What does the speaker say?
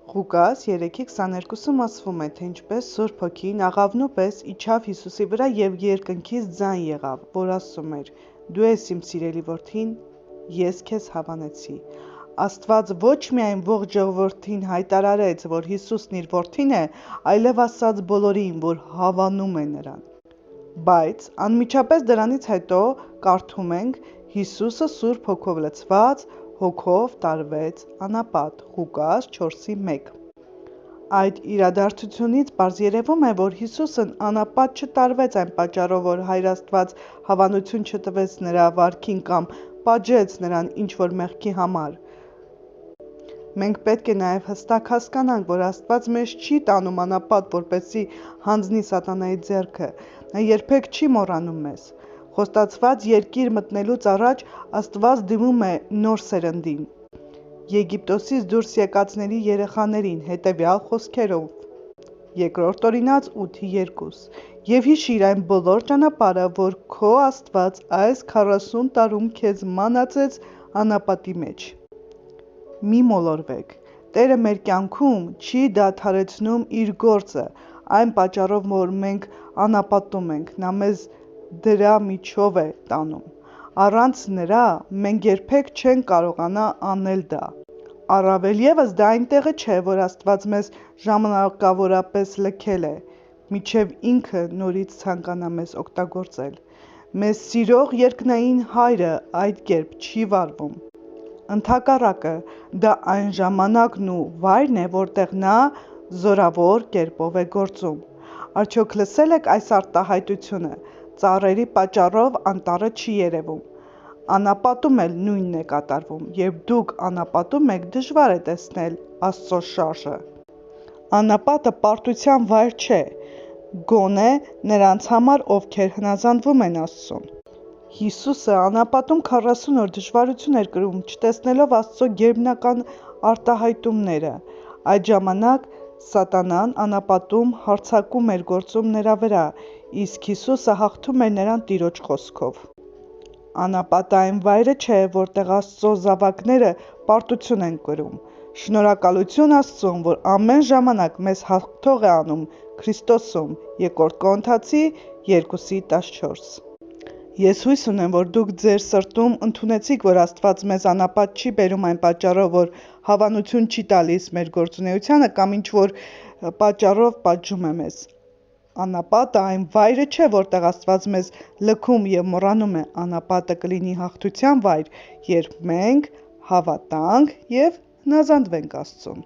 Ղուկաս 3:22-ում ասվում է, թե ինչպես Սուրբ Հոգին աղավնու պես իջավ Հիսուսի վրա և երկնքից ձայն եղավ, որ ասում էր. «Դու ես իմ սիրելի որդին, ես քեզ հավանեցի»։ Աստված ոչ միայն ողջ ժողովրդին հայտարարեց, որ Հիսուսն իր որդին է, այլև ասաց բոլորին, որ հավանում է նրան։ Բայց անմիջապես դրանից հետո կարդում ենք. Հիսուսը Սուրբ Հոգով լցված, հոգով տարվեց անապատ։ Ղուկաս 4:1։ Այդ իրադարձությունից պարզ երևում է, որ Հիսուսն անապատ չտարվեց այն պատճառով, որ Հայր Աստված հավանություն չտվեց նրա վարքին կամ պատժեց նրան ինչ-որ մեղքի համար։ Մենք պետք է նաև հստակ հասկանանք, որ Աստված մեզ չի տանում անապատ, որպեսզի հանձնի սատանայի ձեռքը։ Նա երբեք չի մոռանում մեզ։ Խոստացված երկիր մտնելուց առաջ Աստված դիմում է նոր սերնդին՝ Եգիպտոսից դուրս եկածների երեխաներին, հետևյալ խոսքերով. Բ Օրինաց 8:2 «Եվ հիշիր այն բոլոր ճանապարհը, որ քո Աստված այս 40 տարում քեզ մանածեց անապատի մեջ»։ Մի մոլորվեք, Տերը մեր կյանքում չի դադարեցնում իր գործը, այն պատճառով, որ մենք անապատում ենք, Նա մեզ դրա միջով է տանում։ Առանց Նրա մենք երբեք չենք կարողանա անել դա։ Առավել ևս դա այն տեղը չէ, որ Աստված մեզ ժամանակավորապես լքել է, մինչև Ինքը նորից ցանկանա մեզ օգտագործել։ Մեզ սիրող երկնային Հայրը այդ կերպ չի վարվում։ Ընդհակառակը, դա այն ժամանակն ու վայրն է, որտեղ Նա զորավոր կերպով է գործում։ Արդյոք լսել եք այս արտահայտությունը. ծառերի պատճառով անտառը չի երևում։ Անապատում էլ նույնն է կատարվում։ Երբ դուք անապատում եք, դժվար է տեսնել Աստծո շարժը։ Անապատը պարտության վայր չէ, գոնե նրանց համար, ովքեր հնազանդվում են Աստծուն։ Հիսուսը անապատում 40 օր դժվարություն էր կրում, չտեսնելով Աստծո գերբնական արտահայտումները։ Այդ ժամանակ սատանան անապատում հարձակում էր գործում նրա վրա, իսկ Հիսուսը հաղթում էր նրան Տիրոջ խոսքով։ Անապատը այն վայրը չէ, որտեղ Աստծո զավակները պարտություն են կրում։ Շնորհակալություն Աստծուն, որ ամեն ժամանակ մեզ հաղթող է անում Քրիստոսում։ Բ Կորնթացի 2:14։ Ես հույս ունեմ, որ դուք ձեր սրտում ընդունեցիք, որ Աստված մեզ անապատ չի բերում այն պատճառով, որ հավանություն չի տալիս մեր գործունեությանը կամ ինչ-որ պատճառով պատժում է մեզ։ Անապատը այն վայրը չէ, որտեղ Աստված մեզ լքում և մոռանում է։ Անապատը կլինի հաղթության վայր, երբ մենք հավատանք և հնազանդվենք Աստծուն։